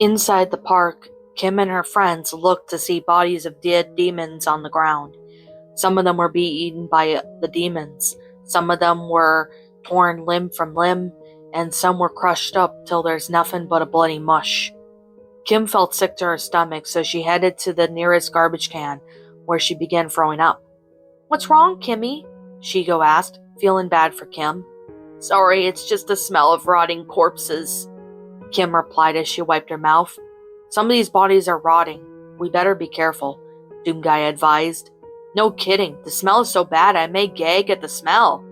Inside the park, Kim and her friends looked to see bodies of dead demons on the ground. Some of them were being eaten by the demons. Some of them were torn limb from limb, and some were crushed up till there's nothing but a bloody mush. Kim felt sick to her stomach, so she headed to the nearest garbage can, where she began throwing up. "What's wrong, Kimmy?" Shigo asked, feeling bad for Kim. "Sorry, it's just the smell of rotting corpses," Kim replied as she wiped her mouth. "Some of these bodies are rotting. We better be careful," Doomguy advised. "No kidding, the smell is so bad I may gag at the smell,"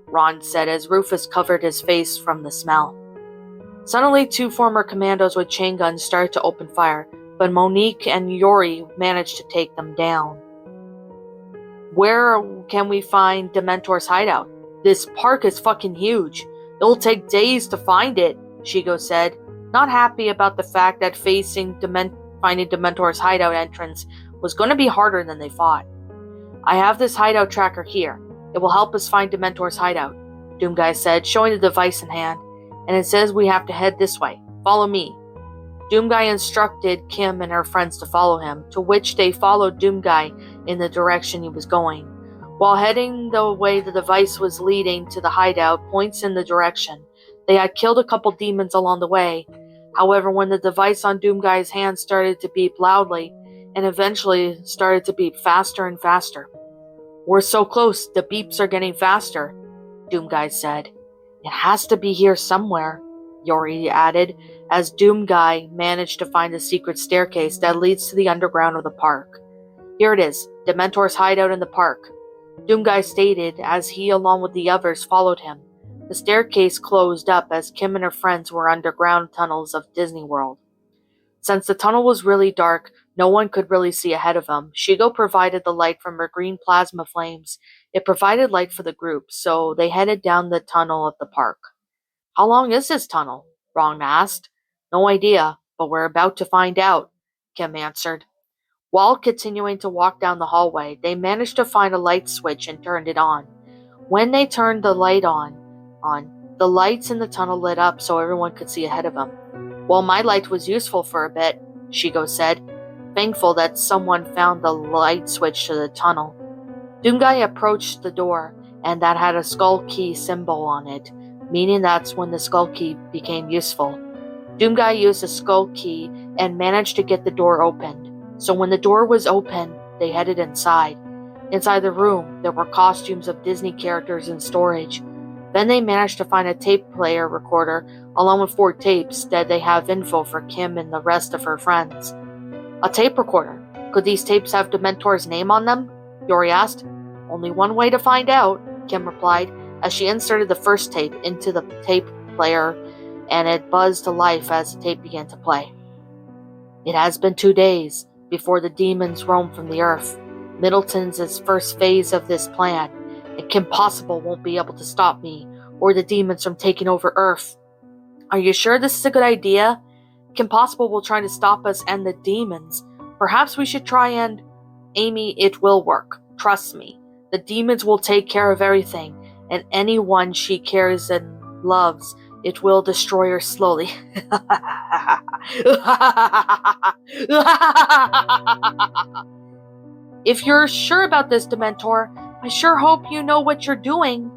Ron said as Rufus covered his face from the smell. Suddenly, two former commandos with chain guns started to open fire, but Monique and Yori managed to take them down. "Where can we find Dementor's hideout? This park is fucking huge. It'll take days to find it," Shigo said, not happy about the fact that finding Dementor's hideout entrance was going to be harder than they thought. "I have this hideout tracker here. It will help us find Dementor's hideout," Doomguy said, showing the device in hand, "and it says we have to head this way. Follow me." Doomguy instructed Kim and her friends to follow him, to which they followed Doomguy in the direction he was going. While heading the way the device was leading to the hideout points in the direction, they had killed a couple demons along the way. However, when the device on Doomguy's hand started to beep loudly, and eventually started to beep faster and faster. "We're so close, the beeps are getting faster," Doomguy said. "It has to be here somewhere," Yori added, as Doomguy managed to find the secret staircase that leads to the underground of the park. "Here it is, Dementor's hideout in the park," Doomguy stated as he, along with the others, followed him. The staircase closed up as Kim and her friends were underground tunnels of Disney World. Since the tunnel was really dark, no one could really see ahead of them. Shigo provided the light from her green plasma flames. It provided light for the group, so they headed down the tunnel of the park. "How long is this tunnel?" Ron asked. "No idea, but we're about to find out," Kim answered. While continuing to walk down the hallway, they managed to find a light switch and turned it on. When they turned the light on, the lights in the tunnel lit up so everyone could see ahead of them. "Well, my light was useful for a bit," Shigo said, thankful that someone found the light switch to the tunnel. Doomguy approached the door, and that had a skull key symbol on it, meaning that's when the skull key became useful. Doomguy used the skull key and managed to get the door opened. So when the door was open, they headed inside. Inside the room, there were costumes of Disney characters in storage. Then they managed to find a tape player recorder, along with 4 tapes that they have info for Kim and the rest of her friends. "A tape recorder? Could these tapes have Dementor's name on them?" Yori asked. "Only one way to find out," Kim replied, as she inserted the first tape into the tape player, and it buzzed to life as the tape began to play. "It has been 2 days before the demons roam from the earth. Middleton's is first phase of this plan, and Kim Possible won't be able to stop me or the demons from taking over Earth." "Are you sure this is a good idea? Kim Possible will try to stop us and the demons. Perhaps we should try and..." "Amy, it will work. Trust me. The demons will take care of everything, and anyone she cares and loves, it will destroy her slowly." "If you're sure about this, Dementor, I sure hope you know what you're doing."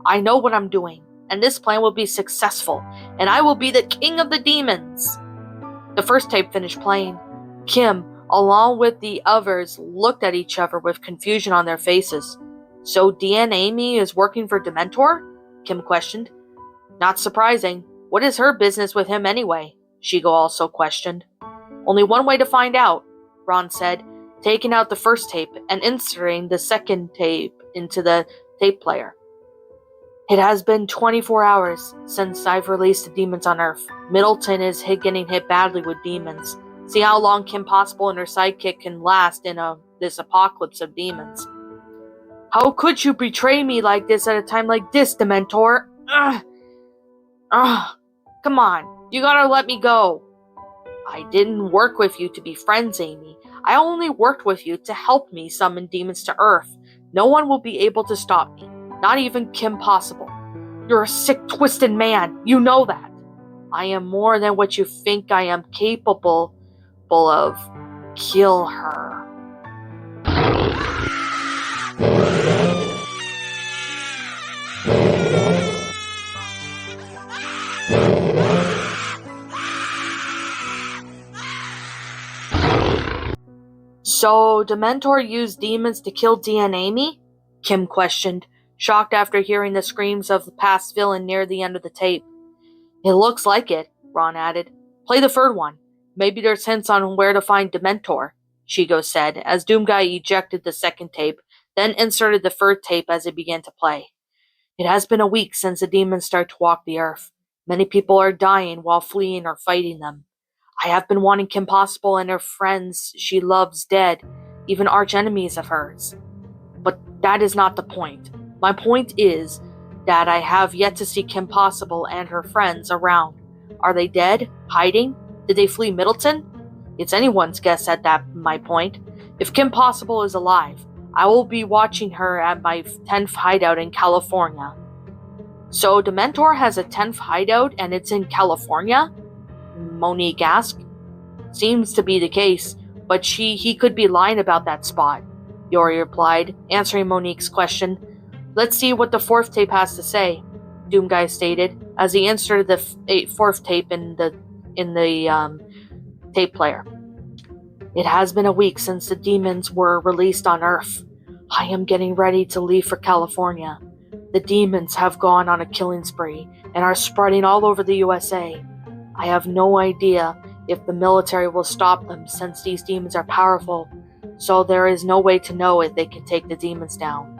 "I know what I'm doing, and this plan will be successful, and I will be the king of the demons." The first tape finished playing. Kim, along with the others, looked at each other with confusion on their faces. "So Deanne Amy is working for Dementor?" Kim questioned. "Not surprising. What is her business with him anyway?" Shigo also questioned. "Only one way to find out," Ron said, taking out the first tape and inserting the second tape into the tape player. "It has been 24 hours since I've released the demons on Earth. Middleton is getting hit badly with demons. See how long Kim Possible and her sidekick can last in this apocalypse of demons." "How could you betray me like this at a time like this, Dementor? Come on, you gotta let me go." "I didn't work with you to be friends, Amy. I only worked with you to help me summon demons to Earth. No one will be able to stop me, not even Kim Possible. You're a sick, twisted man, you know that." I am more than what you think I am capable of. Kill her. So, Dementor used demons to kill Dia and Amy? Kim questioned, shocked after hearing the screams of the past villain near the end of the tape. It looks like it, Ron added. Play the third one. Maybe there's hints on where to find Dementor, Shigo said, as Doomguy ejected the second tape, then inserted the third tape as it began to play. It has been a week since the demons started to walk the earth. Many people are dying while fleeing or fighting them. I have been wanting Kim Possible and her friends she loves dead, even arch enemies of hers. But that is not the point. My point is that I have yet to see Kim Possible and her friends around. Are they dead? Hiding? Did they flee Middleton? It's anyone's guess at that my point. If Kim Possible is alive, I will be watching her at my 10th hideout in California. So Dementor has a 10th hideout and it's in California? Monique asked. Seems to be the case, but he could be lying about that spot, Yori replied, answering Monique's question. Let's see what the fourth tape has to say, Doomguy stated, as he inserted the fourth tape in the tape player. It has been a week since the demons were released on Earth. I am getting ready to leave for California. The demons have gone on a killing spree and are spreading all over the USA. I have no idea if the military will stop them since these demons are powerful, so there is no way to know if they can take the demons down.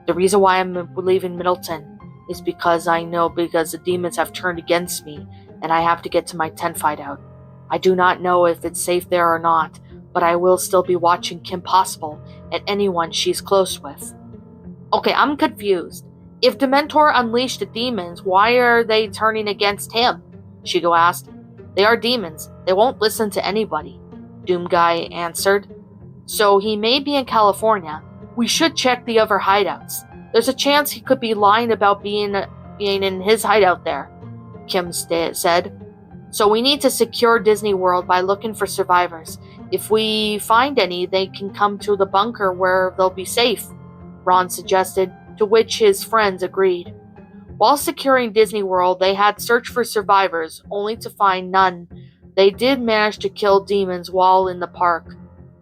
The reason why I'm leaving Middleton is because the demons have turned against me and I have to get to my 10th hideout. I do not know if it's safe there or not, but I will still be watching Kim Possible and anyone she's close with. Okay, I'm confused. If Dementor unleashed the demons, why are they turning against him? Shigo asked. They are demons. They won't listen to anybody, Doomguy answered. So he may be in California. We should check the other hideouts. There's a chance he could be lying about being in his hideout there, Kim said. So we need to secure Disney World by looking for survivors. If we find any, they can come to the bunker where they'll be safe, Ron suggested, to which his friends agreed. While securing Disney World, they had searched for survivors, only to find none. They did manage to kill demons while in the park.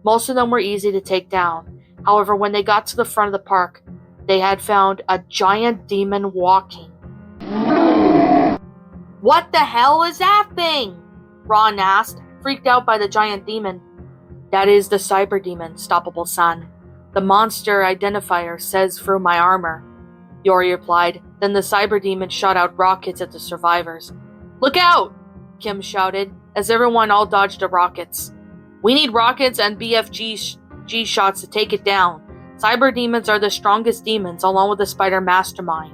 Most of them were easy to take down. However, when they got to the front of the park, they had found a giant demon walking. What the hell is that thing? Ron asked, freaked out by the giant demon. That is the cyber demon, Stoppable Sun. The monster identifier says through my armor, Yori replied. Then the cyber demon shot out rockets at the survivors. Look out! Kim shouted, as everyone all dodged the rockets. We need rockets and BFG shots to take it down. Cyber demons are the strongest demons, along with the spider mastermind,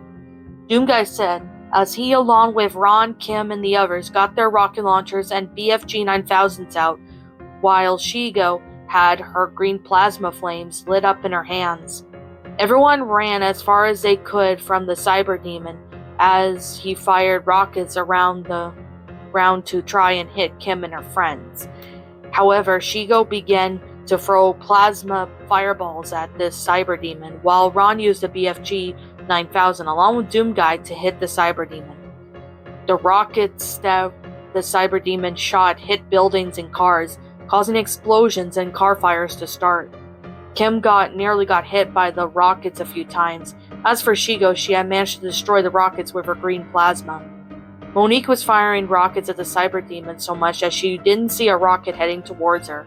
Doomguy said, as he, along with Ron, Kim, and the others, got their rocket launchers and BFG 9000s out, while Shigo had her green plasma flames lit up in her hands. Everyone ran as far as they could from the cyber demon as he fired rockets around the ground to try and hit Kim and her friends. However, Shigo began to throw plasma fireballs at this cyber demon, while Ron used the BFG 9000 along with Doomguy to hit the cyber demon. The rockets that the cyber demon shot hit buildings and cars, causing explosions and car fires to start. Kim nearly got hit by the rockets a few times. As for Shigo, she had managed to destroy the rockets with her green plasma. Monique was firing rockets at the cyber demon so much that she didn't see a rocket heading towards her.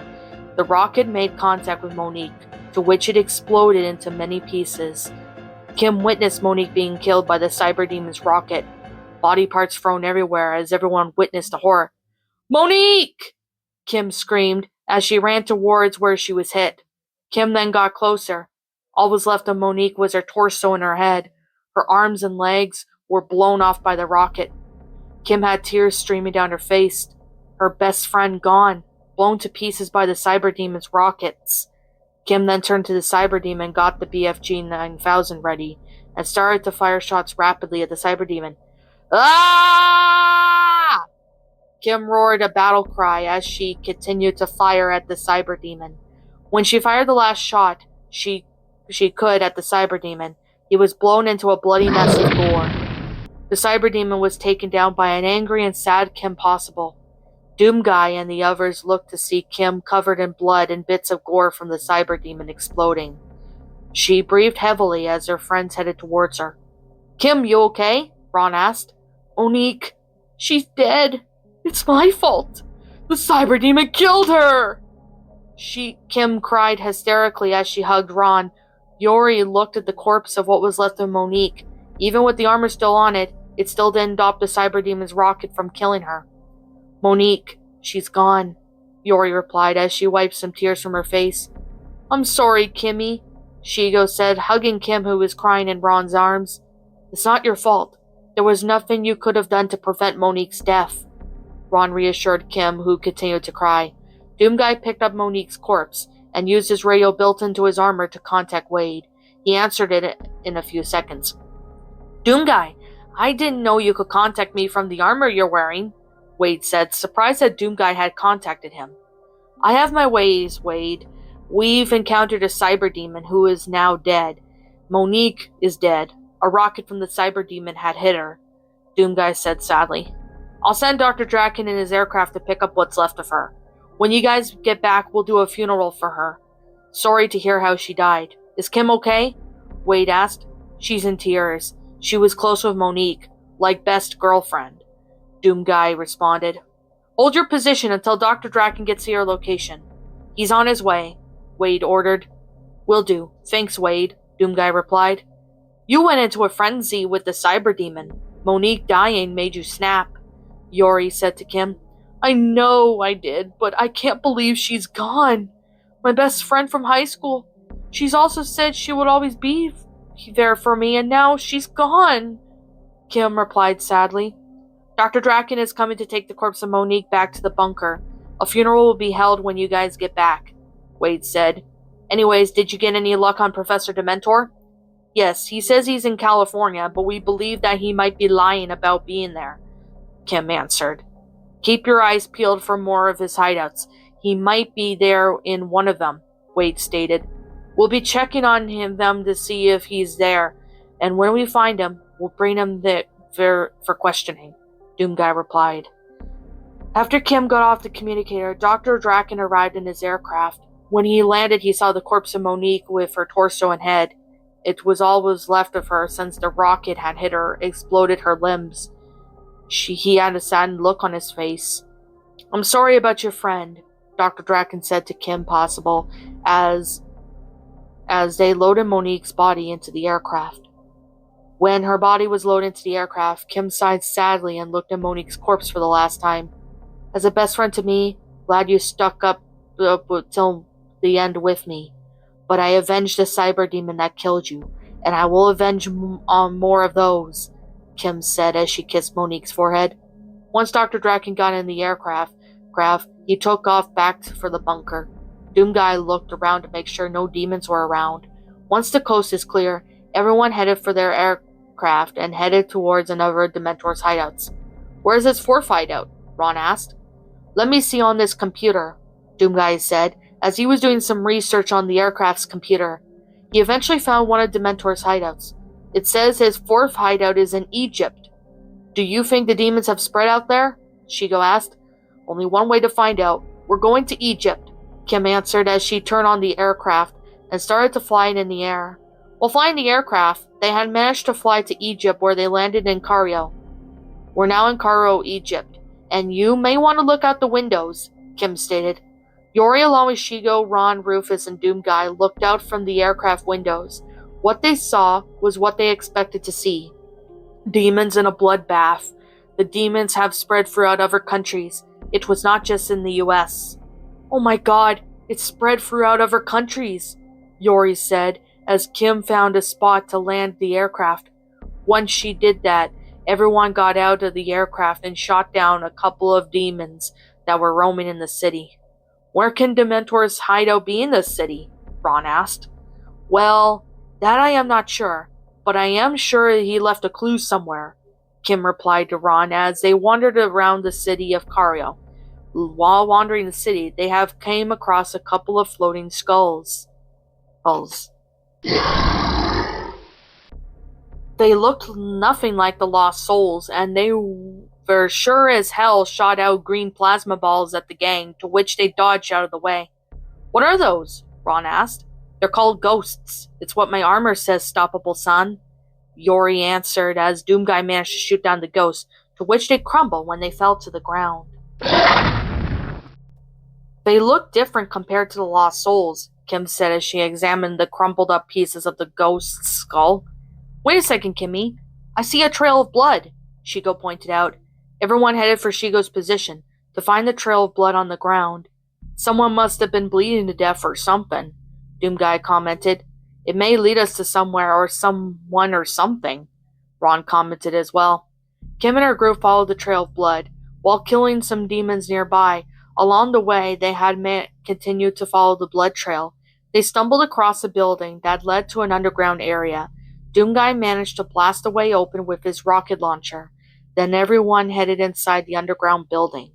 The rocket made contact with Monique, to which it exploded into many pieces. Kim witnessed Monique being killed by the cyber demon's rocket, body parts thrown everywhere as everyone witnessed the horror. Monique! Kim screamed as she ran towards where she was hit. Kim then got closer. All was left of Monique was her torso and her head. Her arms and legs were blown off by the rocket. Kim had tears streaming down her face. Her best friend gone, blown to pieces by the cyber demon's rockets. Kim then turned to the cyber demon, got the BFG 9000 ready, and started to fire shots rapidly at the cyber demon. Ah! Kim roared a battle cry as she continued to fire at the cyber demon. When she fired the last shot she could at the cyber demon, he was blown into a bloody mess of gore. The cyber demon was taken down by an angry and sad Kim Possible. Doom Guy and the others looked to see Kim covered in blood and bits of gore from the cyber demon exploding. She breathed heavily as her friends headed towards her. Kim, you okay? Ron asked. Monique, she's dead. It's my fault. The cyber demon killed her! Kim cried hysterically as she hugged Ron. Yori looked at the corpse of what was left of Monique. Even with the armor still on it, it still didn't stop the cyber demon's rocket from killing her. Monique, she's gone, Yori replied as she wiped some tears from her face. I'm sorry, Kimmy, Shigo said, hugging Kim, who was crying in Ron's arms. It's not your fault. There was nothing you could have done to prevent Monique's death, Ron reassured Kim, who continued to cry. Doomguy picked up Monique's corpse and used his radio built into his armor to contact Wade. He answered it in a few seconds. Doomguy, I didn't know you could contact me from the armor you're wearing, Wade said, surprised that Doomguy had contacted him. I have my ways, Wade. We've encountered a cyber demon who is now dead. Monique is dead. A rocket from the cyber demon had hit her, Doomguy said sadly. I'll send Dr. Draken in his aircraft to pick up what's left of her. When you guys get back, we'll do a funeral for her. Sorry to hear how she died. Is Kim okay? Wade asked. She's in tears. She was close with Monique, like best girlfriend, Doomguy responded. Hold your position until Dr. Draken gets to your location. He's on his way, Wade ordered. Will do. Thanks, Wade, Doomguy replied. You went into a frenzy with the cyber demon. Monique dying made you snap, Yori said to Kim. I know I did, but I can't believe she's gone. My best friend from high school. She's also said she would always be there for me, and now she's gone, Kim replied sadly. Dr. Draken is coming to take the corpse of Monique back to the bunker. A funeral will be held when you guys get back, Wade said. Anyways, did you get any luck on Professor Dementor? Yes, he says he's in California, but we believe that he might be lying about being there, Kim answered. Keep your eyes peeled for more of his hideouts. He might be there in one of them, Wade stated. We'll be checking on them to see if he's there, and when we find him, we'll bring him there for questioning, Doomguy replied. After Kim got off the communicator, Dr. Draken arrived in his aircraft. When he landed, he saw the corpse of Monique with her torso and head. It was all was left of her since the rocket had hit her, exploded her limbs. He had a saddened look on his face. I'm sorry about your friend, Dr. Draken said to Kim Possible as they loaded Monique's body into the aircraft. When her body was loaded into the aircraft, Kim sighed sadly and looked at Monique's corpse for the last time. As a best friend to me, glad you stuck up till the end with me. But I avenged the cyber demon that killed you, and I will avenge more of those, Kim said as she kissed Monique's forehead. Once Dr. Draken got in the aircraft, he took off back for the bunker. Doomguy looked around to make sure no demons were around. Once the coast is clear, everyone headed for their aircraft and headed towards another Dementor's hideouts. Where's his fourth hideout? Ron asked. Let me see on this computer, Doomguy said, as he was doing some research on the aircraft's computer. He eventually found one of Dementor's hideouts. It says his fourth hideout is in Egypt. Do you think the demons have spread out there? Shigo asked. Only one way to find out. We're going to Egypt, Kim answered as she turned on the aircraft and started to fly it in the air. While flying the aircraft, they had managed to fly to Egypt where they landed in Cairo. We're now in Cairo, Egypt, and you may want to look out the windows, Kim stated. Yori, along with Shigo, Ron, Rufus, and Doomguy, looked out from the aircraft windows. What they saw was what they expected to see. Demons in a bloodbath. The demons have spread throughout other countries. It was not just in the US. Oh my god, it spread throughout other countries, Yori said, as Kim found a spot to land the aircraft. Once she did that, everyone got out of the aircraft and shot down a couple of demons that were roaming in the city. Where can Dementor's hideout be in this city? Ron asked. Well, that I am not sure, but I am sure he left a clue somewhere, Kim replied to Ron as they wandered around the city of Cario. While wandering the city, they have came across a couple of floating skulls. They looked nothing like the lost souls, and they were sure as hell shot out green plasma balls at the gang, to which they dodged out of the way. "What are those?" Ron asked. "They're called ghosts. It's what my armor says, stoppable son," Yori answered as Doomguy managed to shoot down the ghosts, to which they crumbled when they fell to the ground. "They look different compared to the lost souls," Kim said as she examined the crumpled up pieces of the ghost's skull. "Wait a second, Kimmy. I see a trail of blood," Shigo pointed out. Everyone headed for Shigo's position to find the trail of blood on the ground. "Someone must have been bleeding to death or something," Doomguy commented. "It may lead us to somewhere or someone or something," Ron commented as well. Kim and her group followed the trail of blood, while killing some demons nearby. Along the way, they had continued to follow the blood trail. They stumbled across a building that led to an underground area. Doomguy managed to blast the way open with his rocket launcher. Then everyone headed inside the underground building.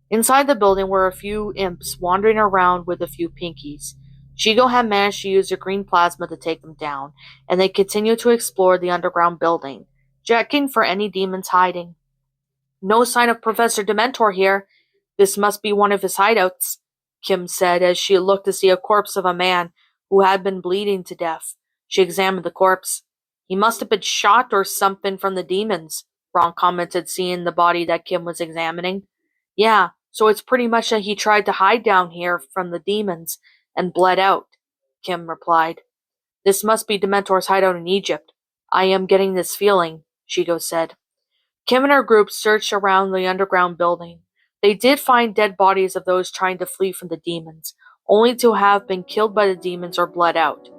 Inside the building were a few imps wandering around with a few pinkies. Shigo had managed to use her green plasma to take them down, and they continued to explore the underground building, checking for any demons hiding. "No sign of Professor Dementor here. This must be one of his hideouts," Kim said as she looked to see a corpse of a man who had been bleeding to death. She examined the corpse. "He must have been shot or something from the demons," Ron commented, seeing the body that Kim was examining. "Yeah, so it's pretty much that he tried to hide down here from the demons and bled out," Kim replied. "This must be Dementor's hideout in Egypt. I am getting this feeling," Shigo said. Kim and her group searched around the underground building. They did find dead bodies of those trying to flee from the demons, only to have been killed by the demons or bled out.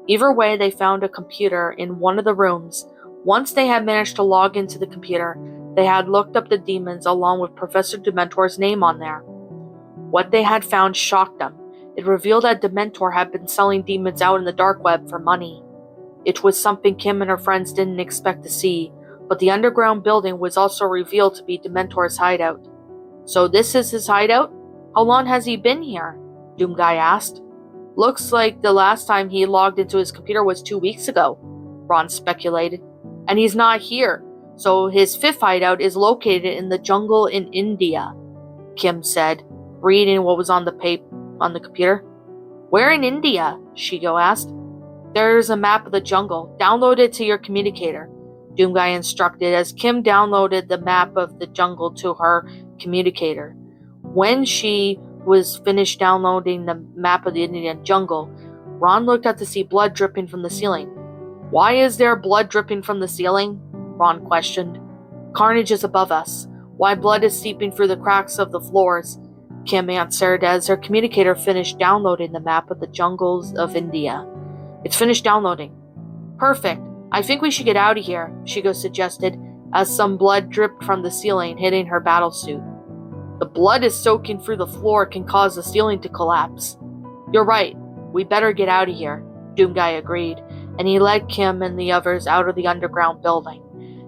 Either way, they found a computer in one of the rooms. Once they had managed to log into the computer, they had looked up the demons along with Professor Dementor's name on there. What they had found shocked them. It revealed that Dementor had been selling demons out in the dark web for money. It was something Kim and her friends didn't expect to see, but the underground building was also revealed to be Dementor's hideout. "So this is his hideout? How long has he been here?" Doomguy asked. "Looks like the last time he logged into his computer was 2 weeks ago," Ron speculated. "And he's not here, so his fifth hideout is located in the jungle in India," Kim said, reading what was on the computer. "Where in India?" Shigo asked. "There's a map of the jungle. Download it to your communicator," Doomguy instructed as Kim downloaded the map of the jungle to her communicator. When she was finished downloading the map of the Indian jungle, Ron looked up to see blood dripping from the ceiling. "Why is there blood dripping from the ceiling?" Ron questioned. "Carnage is above us. Why blood is seeping through the cracks of the floors," Kim answered as her communicator finished downloading the map of the jungles of India. "It's finished downloading." "Perfect. I think we should get out of here," Shigo suggested, as some blood dripped from the ceiling, hitting her battlesuit. "The blood is soaking through the floor can cause the ceiling to collapse." "You're right. We better get out of here," Doomguy agreed, and he led Kim and the others out of the underground building.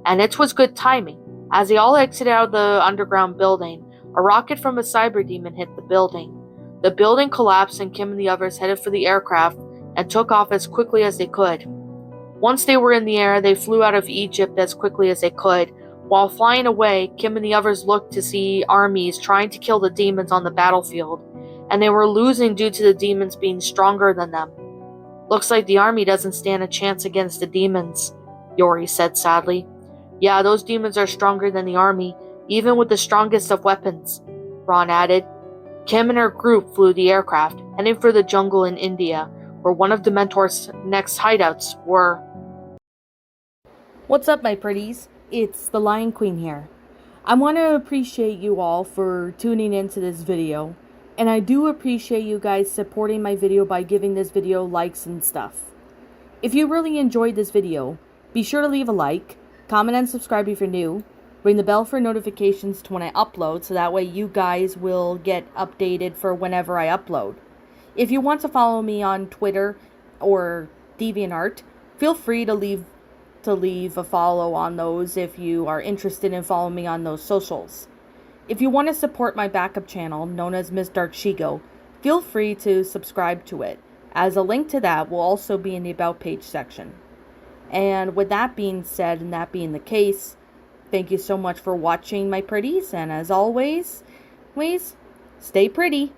And it was good timing. As they all exited out of the underground building, a rocket from a cyber demon hit the building. The building collapsed and Kim and the others headed for the aircraft and took off as quickly as they could. Once they were in the air, they flew out of Egypt as quickly as they could. While flying away, Kim and the others looked to see armies trying to kill the demons on the battlefield, and they were losing due to the demons being stronger than them. "Looks like the army doesn't stand a chance against the demons," Yori said sadly. "Yeah, those demons are stronger than the army, even with the strongest of weapons," Ron added. Kim and her group flew the aircraft, heading for the jungle in India, where one of Dementor's next hideouts were. What's up, my pretties? It's the Lion Queen here. I want to appreciate you all for tuning into this video, and I do appreciate you guys supporting my video by giving this video likes and stuff. If you really enjoyed this video, be sure to leave a like, comment and subscribe if you're new, ring the bell for notifications to when I upload so that way you guys will get updated for whenever I upload. If you want to follow me on Twitter or DeviantArt, feel free to leave to leave a follow on those if you are interested in following me on those socials. If you want to support my backup channel, known as Miss Dark Shigo, feel free to subscribe to it, as a link to that will also be in the About page section. And with that being said, and that being the case, thank you so much for watching, my pretties, and as always, stay pretty.